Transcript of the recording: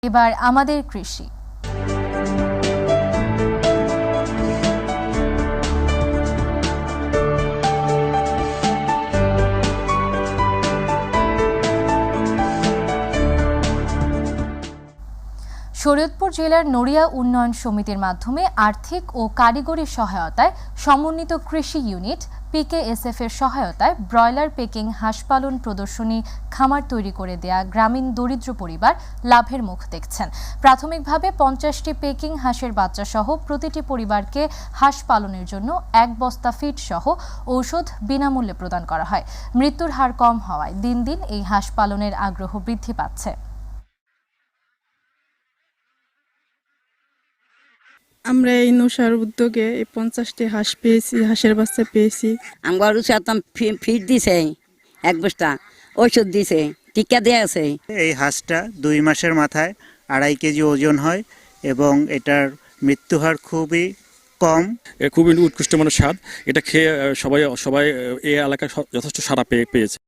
এবার আমাদের কৃষি। শরীয়তপুর জেলার নড়িয়া উন্নয়ন সমিতির মাধ্যমে আর্থিক ও কারিগরি সহায়তায় সমন্বিত কৃষি ইউনিট পিকেএসএফ এর সহায়তায় ব্রয়লার পেকিং হাঁস পালন প্রদর্শনী খামার তৈরি করে দেয়া গ্রামীণ দরিদ্র পরিবার লাভের মুখ দেখছেন। প্রাথমিকভাবে 50টি পেকিং হাঁসের বাচ্চা সহ প্রতিটি পরিবারকে হাঁস পালনের জন্য 1 বস্তা ফিড সহ ঔষধ বিনামূল্যে প্রদান করা হয়। মৃত্যুর হার কম হওয়ায় দিন দিন এই হাঁস পালনের আগ্রহ বৃদ্ধি পাচ্ছে। আমরা এই নৌসার উদ্যোগে 50টি হাঁস পেয়েছি, হাঁসের বাচ্চা পেয়েছি। আমরা ফিড দিছে 1 বস্তা, ঔষধ দিছে, টিকা দেয়া আছে। এই হাঁসটা 2 মাসের মাথায় 2.5 কেজি ওজন হয় এবং এটার মৃত্যু হার খুবই কম। খুবই উৎকৃষ্ট মানের স্বাদ। এটা খেয়ে সবাই এই এলাকায় যথেষ্ট সাড়া পেয়েছে।